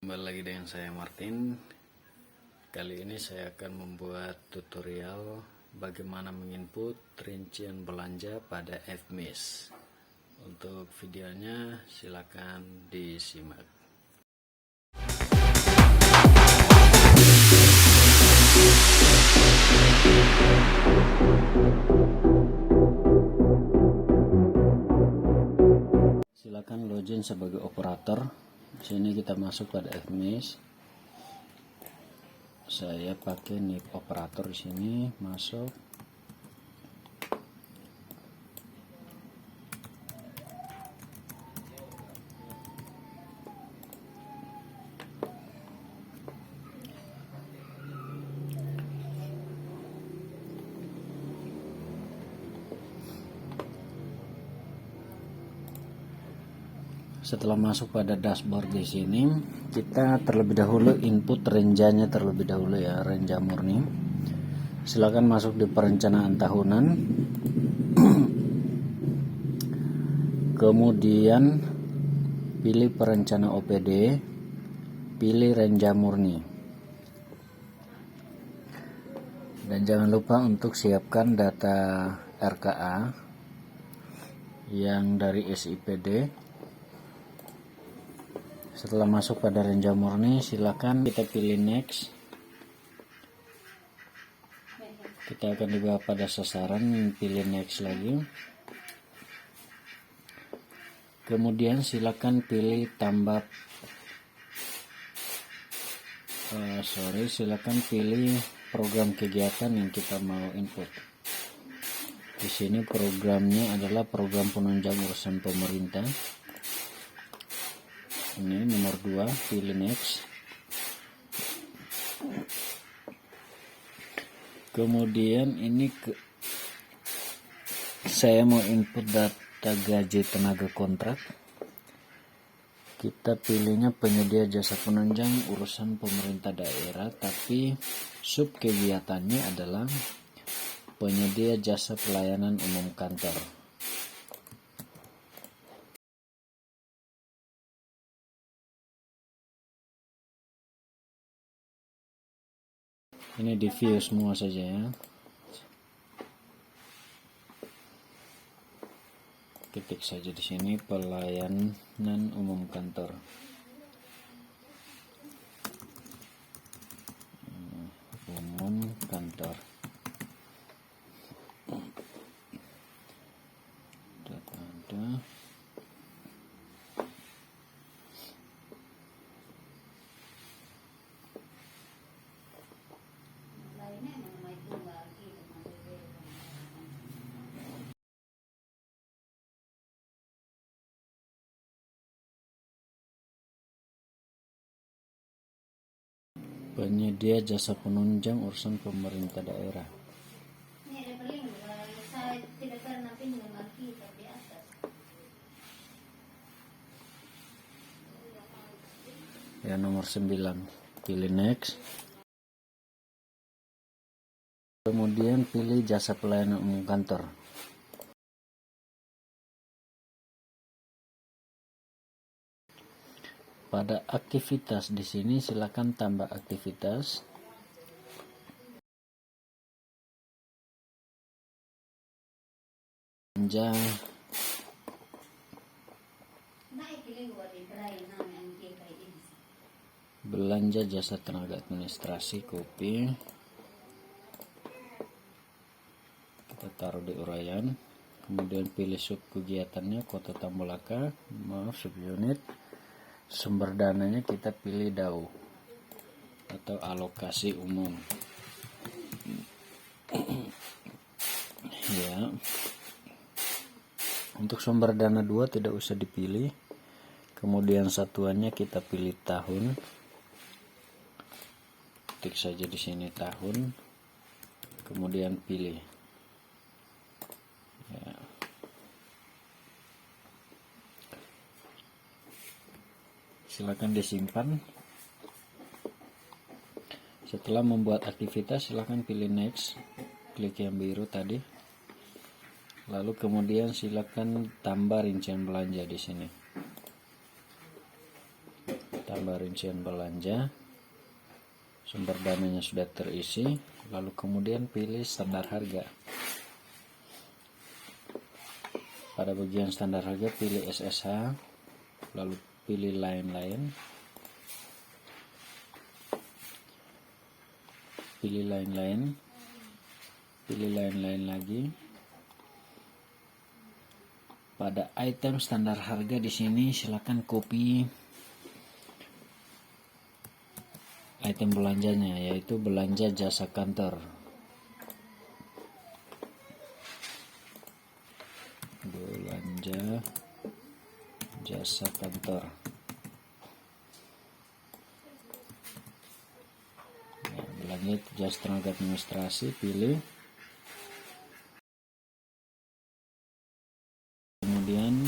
Kembali lagi dengan saya Martin. Kali ini saya akan membuat tutorial bagaimana menginput rincian belanja pada FMIS. Untuk videonya silakan disimak. Silakan login sebagai operator. Sini kita masuk pada FMIS. Saya pakai NIP operator di sini, masuk. Setelah masuk pada dashboard di sini, kita terlebih dahulu input renjanya terlebih dahulu ya, renja murni. Silakan masuk di perencanaan tahunan. Kemudian pilih perencana OPD, pilih renja murni. Dan jangan lupa untuk siapkan data RKA yang dari SIPD. Setelah masuk pada renja murni, silakan kita pilih next. Kita akan dibawa pada sasaran, pilih next lagi. Kemudian silakan pilih tambah silakan pilih program kegiatan yang kita mau input. Di sini programnya adalah program penunjang urusan pemerintah. Ini nomor 2, pilih next. Kemudian ini saya mau input data gaji tenaga kontrak. Kita pilihnya penyedia jasa penunjang urusan pemerintah daerah, tapi sub kegiatannya adalah penyedia jasa pelayanan umum kantor. Ini di view semua saja ya. Ketik saja di sini pelayanan umum kantor. Umum kantor. Ada. Penyedia jasa penunjang urusan pemerintah daerah. Ya, nomor 9. Pilih next. Kemudian pilih jasa pelayanan umum kantor. Pada aktivitas di sini silakan tambah aktivitas. Belanja jasa tenaga administrasi, kopi. Kita taruh di uraian. Kemudian pilih sub kegiatannya, kota Tambolaka, subunit. Sumber dananya kita pilih DAU atau alokasi umum. Ya. Untuk sumber dana 2 tidak usah dipilih. Kemudian satuannya kita pilih tahun. Ketik saja di sini tahun. Kemudian pilih. Ya. Silakan disimpan. Setelah membuat aktivitas, silakan pilih next. Klik yang biru tadi. Lalu kemudian silakan tambah rincian belanja di sini. tambah rincian belanja, sumber dananya sudah terisi, lalu kemudian pilih standar harga. Pada bagian standar harga pilih SSH, lalu pilih lain-lain, pilih lain-lain lagi. Pada item standar harga di sini silakan copy item belanjanya, yaitu belanja jasa kantor. Belanja jasa kantor. Nah, belanja jasa tenaga administrasi, pilih. Kemudian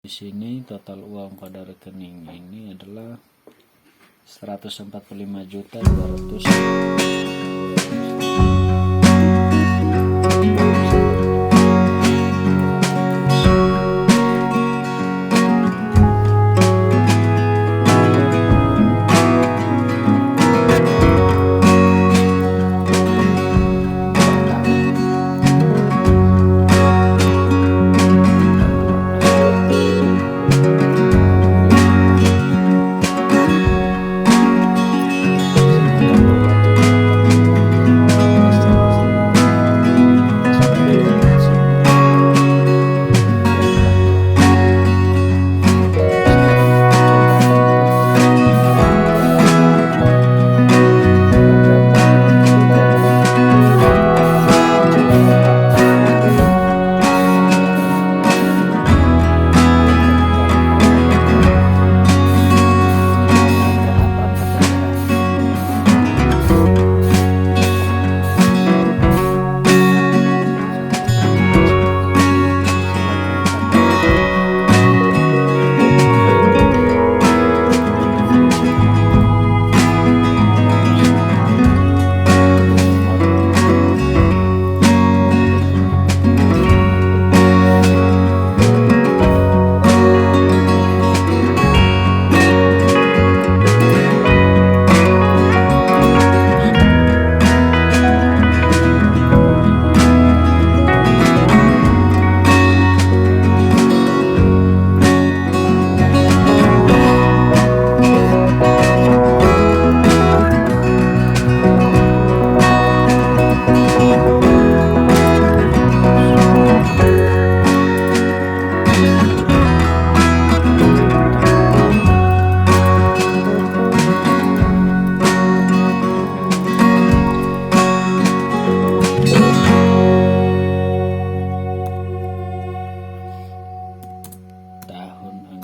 di sini total uang pada rekening ini adalah 145.200.000.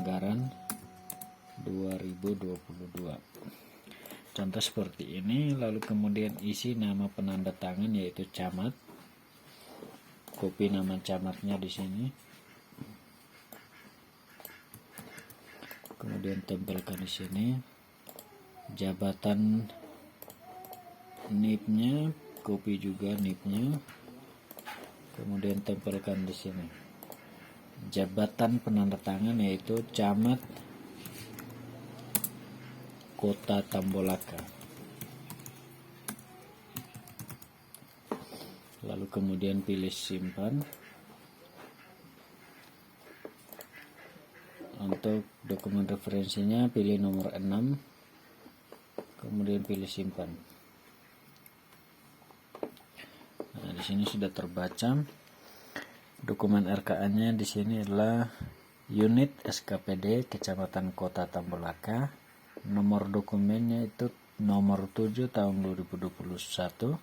Anggaran 2022. Contoh seperti ini, lalu kemudian isi nama penanda tangan yaitu camat. Copy nama camatnya di sini. Kemudian tempelkan di sini. Jabatan NIP-nya, copy juga NIP-nya. Kemudian tempelkan di sini. Jabatan penandatangan yaitu Camat Kota Tambolaka. Lalu kemudian pilih simpan. Untuk dokumen referensinya pilih nomor 6. Kemudian pilih simpan. Nah, di sini sudah terbaca. Dokumen RKA-nya di sini adalah Unit SKPD Kecamatan Kota Tambolaka. Nomor dokumennya itu nomor 7 tahun 2021.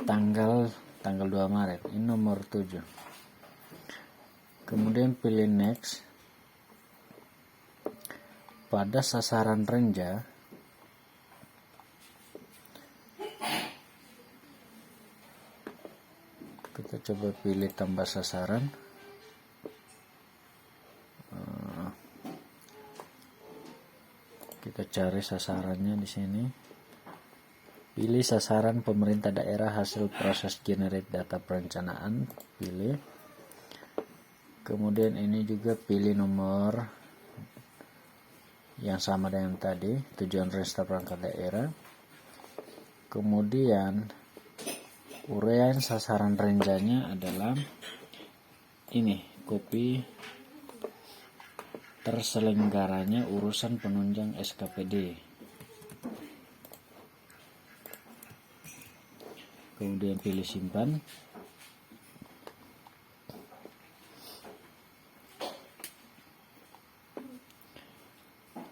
Tanggal 2 Maret. Ini nomor 7. Kemudian pilih next. pada sasaran renja kita coba pilih tambah sasaran. Kita cari sasarannya di sini. Pilih sasaran pemerintah daerah hasil proses generate data perencanaan, pilih. Kemudian ini juga pilih nomor yang sama dengan tadi, tujuan register perangkat daerah. Kemudian uraian sasaran renjanya adalah ini, kopi terselenggaranya urusan penunjang SKPD. Kemudian pilih simpan.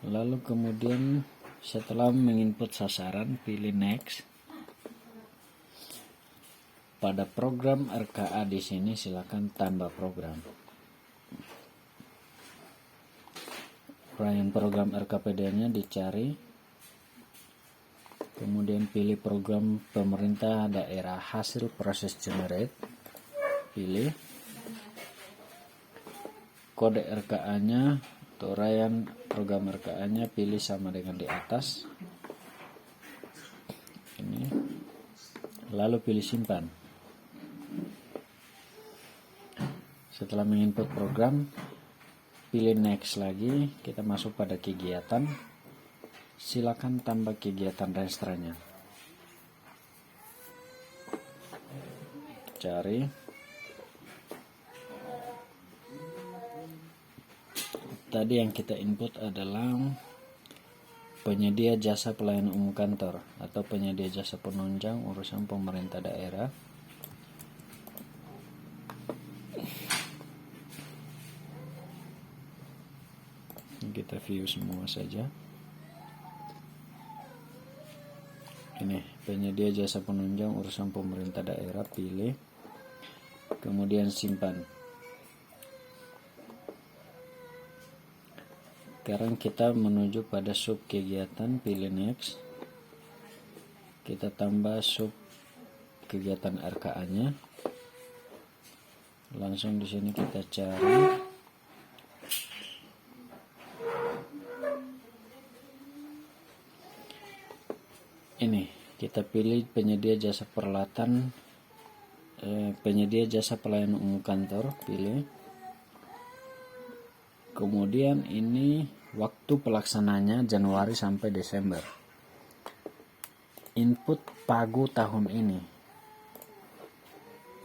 Lalu kemudian setelah menginput sasaran, pilih next. Pada program RKA di sini silakan tambah program. Uraian program RKPD-nya dicari. Kemudian pilih program pemerintah daerah hasil proses generate. Pilih. Kode RKA-nya atau uraian program RKA-nya pilih sama dengan di atas. Ini. Lalu pilih simpan. Setelah menginput program, pilih next lagi, kita masuk pada kegiatan. Silakan tambah kegiatan registranya. Cari. Tadi yang kita input adalah penyedia jasa pelayanan umum kantor atau penyedia jasa penunjang urusan pemerintah daerah. Kita view semua saja. Ini penyedia jasa penunjang urusan pemerintah daerah, pilih. Kemudian simpan. Sekarang kita menuju pada sub kegiatan, pilih next. Kita tambah sub kegiatan RKA-nya. Langsung di sini kita cari. Ini kita pilih penyedia jasa peralatan, penyedia jasa pelayanan umum kantor, pilih. Kemudian ini waktu pelaksananya Januari sampai Desember. Input pagu tahun ini.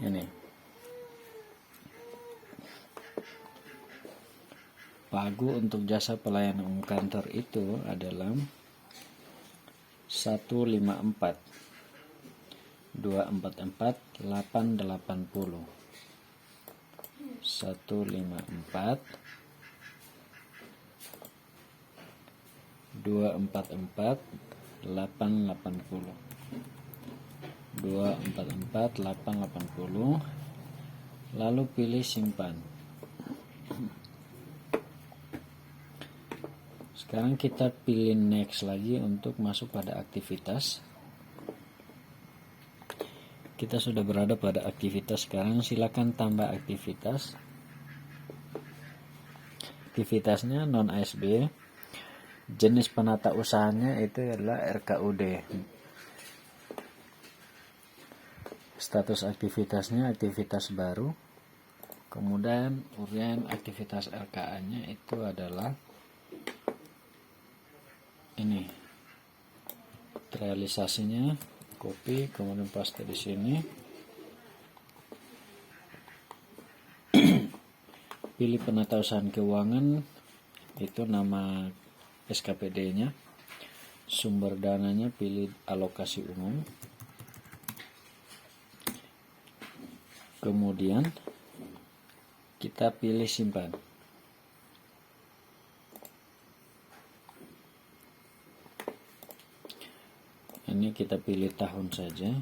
Ini. Pagu untuk jasa pelayanan umum kantor itu adalah 154 244 880 154 244 880 244 880. Lalu pilih simpan. Sekarang kita pilih next lagi untuk masuk pada aktivitas. Kita sudah berada pada aktivitas sekarang, silakan tambah aktivitas. Aktivitasnya non ASB. Jenis penata usahanya itu adalah RKUD. Status aktivitasnya aktivitas baru. Kemudian uraian aktivitas RKA-nya itu adalah ini, realisasinya, copy, kemudian paste di sini. Pilih penata usahaan keuangan, itu nama SKPD-nya. Sumber dananya pilih alokasi umum. Kemudian kita pilih simpan. Ini kita pilih tahun saja.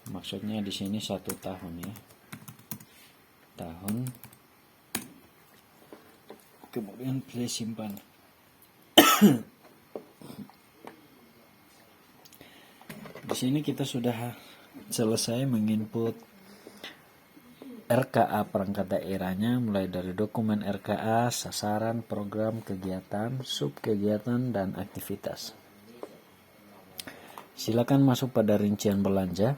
Maksudnya di sini 1 tahun ya. Tahun. Kemudian pilih simpan. Di sini kita sudah selesai menginput RKA perangkat daerahnya, mulai dari dokumen RKA, sasaran, program, kegiatan, subkegiatan, dan aktivitas. Silakan masuk pada rincian belanja.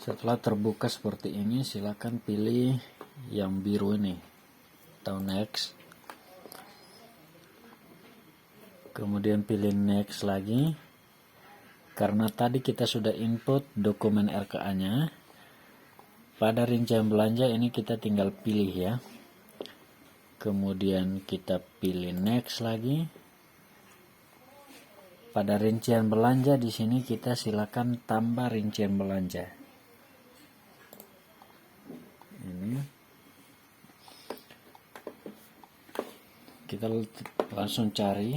Setelah terbuka seperti ini, silakan pilih yang biru ini atau next. Kemudian pilih next lagi. Karena tadi kita sudah input dokumen RKA-nya, pada rincian belanja ini kita tinggal pilih ya. Kemudian kita pilih next lagi. Pada rincian belanja di sini kita silakan tambah rincian belanja. Ini kita langsung cari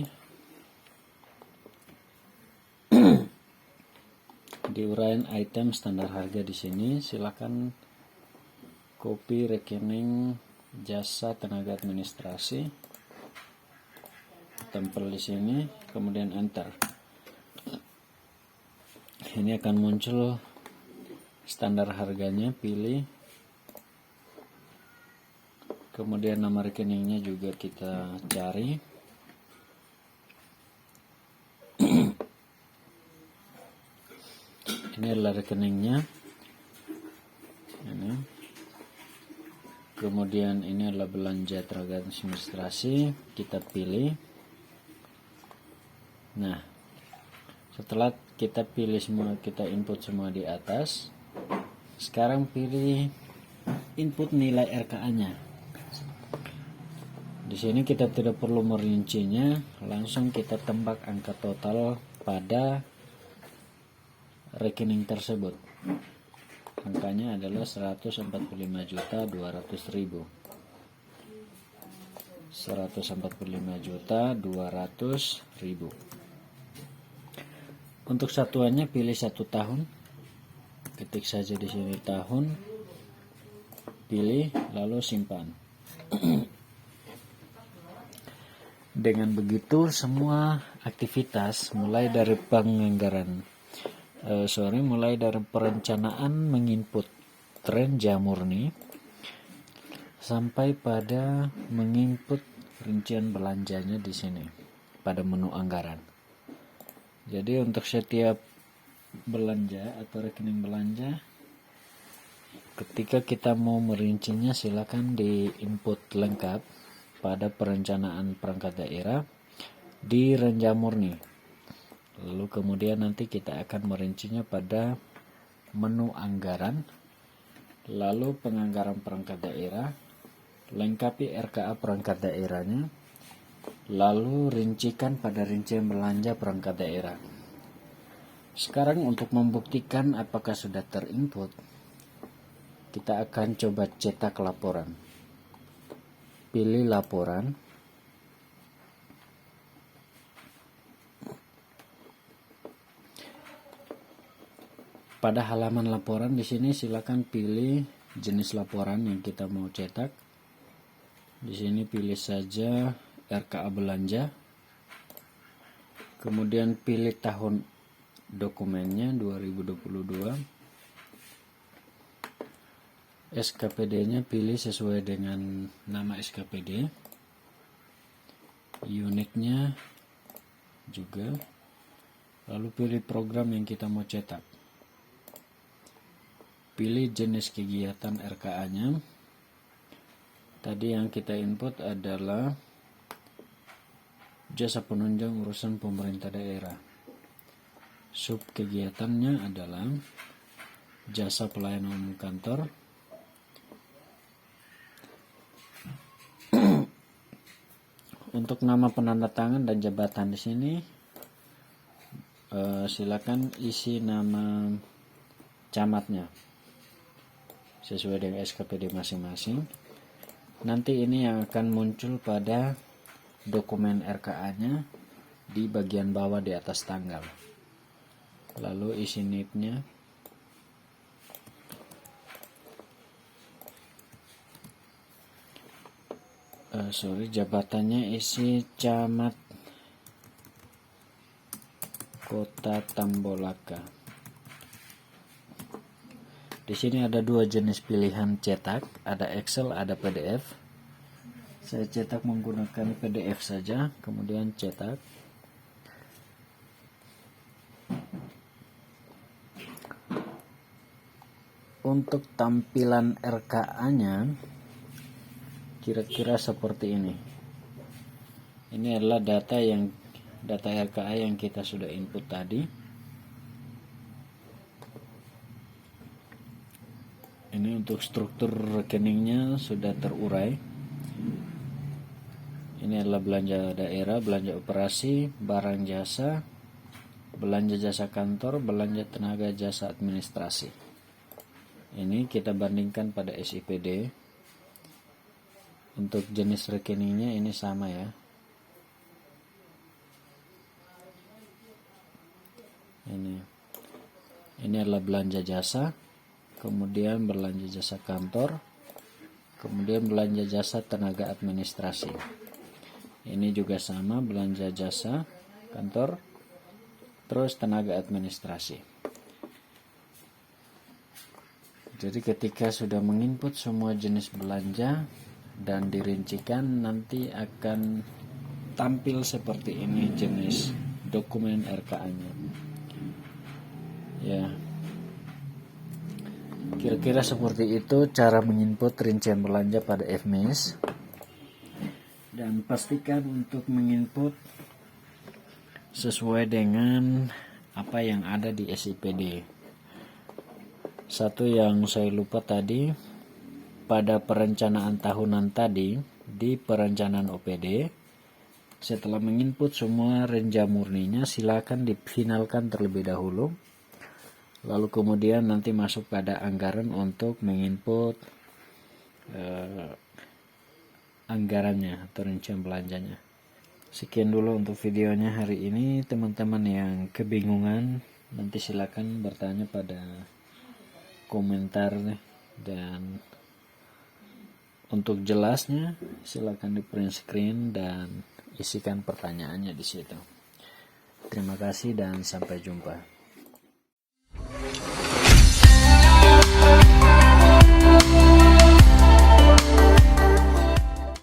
di uraian item standar harga di sini, silakan copy rekening jasa tenaga administrasi, tempel di sini, kemudian enter. Ini akan muncul standar harganya, pilih. Kemudian nama rekeningnya juga kita cari. Ini adalah rekeningnya. Ini. Kemudian ini adalah belanja tenaga administrasi, kita pilih. Nah, setelah kita pilih semua, kita input semua di atas. Sekarang pilih input nilai RKA-nya. Di sini kita tidak perlu merincinya, langsung kita tembak angka total pada rekening tersebut. Angkanya adalah 145.200.000. 145.200.000. Untuk satuannya pilih 1 tahun. Ketik saja di sini tahun. Pilih lalu simpan. Dengan begitu semua aktivitas mulai dari mulai dari perencanaan menginput Renja Murni sampai pada menginput rincian belanjanya di sini pada menu anggaran. Jadi untuk setiap belanja atau rekening belanja, ketika kita mau merincinya silakan di input lengkap pada perencanaan perangkat daerah di Renja Murni. Lalu kemudian nanti kita akan merincinya pada menu anggaran, lalu penganggaran perangkat daerah, lengkapi RKA perangkat daerahnya, lalu rincikan pada rincian belanja perangkat daerah. Sekarang untuk membuktikan apakah sudah terinput, kita akan coba cetak laporan. Pilih laporan. Pada halaman laporan di sini silakan pilih jenis laporan yang kita mau cetak. Di sini pilih saja RKA belanja. Kemudian pilih tahun dokumennya 2022. SKPD-nya pilih sesuai dengan nama SKPD. Unitnya juga. Lalu pilih program yang kita mau cetak. Pilih jenis kegiatan RKA-nya. Tadi yang kita input adalah jasa penunjang urusan pemerintah daerah. Sub kegiatannya adalah jasa pelayanan umum kantor. Untuk nama penanda tangan dan jabatan di sini silakan isi nama camatnya sesuai dengan SKPD masing-masing. Nanti ini yang akan muncul pada dokumen RKA-nya di bagian bawah di atas tanggal. Lalu isi NIP-nya. jabatannya isi Camat Kota Tambolaka. Di sini ada dua jenis pilihan cetak, ada Excel, ada PDF. Saya cetak menggunakan PDF saja, kemudian cetak. Untuk tampilan RKA-nya kira-kira seperti ini. Ini adalah data RKA yang kita sudah input tadi. Ini untuk struktur rekeningnya sudah terurai. Ini adalah belanja daerah, belanja operasi, barang jasa, belanja jasa kantor, belanja tenaga jasa administrasi. Ini kita bandingkan pada SIPD. Untuk jenis rekeningnya ini sama ya. Ini adalah belanja jasa, kemudian belanja jasa kantor, kemudian belanja jasa tenaga administrasi. Ini juga sama, belanja jasa kantor, terus tenaga administrasi. Jadi ketika sudah menginput semua jenis belanja dan dirincikan, nanti akan tampil seperti ini jenis dokumen RKA-nya. Ya, kira-kira seperti itu cara menginput rincian belanja pada FMIS. Dan pastikan untuk menginput sesuai dengan apa yang ada di SIPD. Satu yang saya lupa tadi, pada perencanaan tahunan tadi, di perencanaan OPD, setelah menginput semua renja murninya, silakan difinalkan terlebih dahulu. Lalu kemudian nanti masuk pada anggaran untuk menginput anggarannya atau rincian belanjanya. Sekian dulu untuk videonya hari ini. Teman-teman yang kebingungan, nanti silakan bertanya pada komentar, dan untuk jelasnya silakan di print screen dan isikan pertanyaannya di situ. Terima kasih dan sampai jumpa.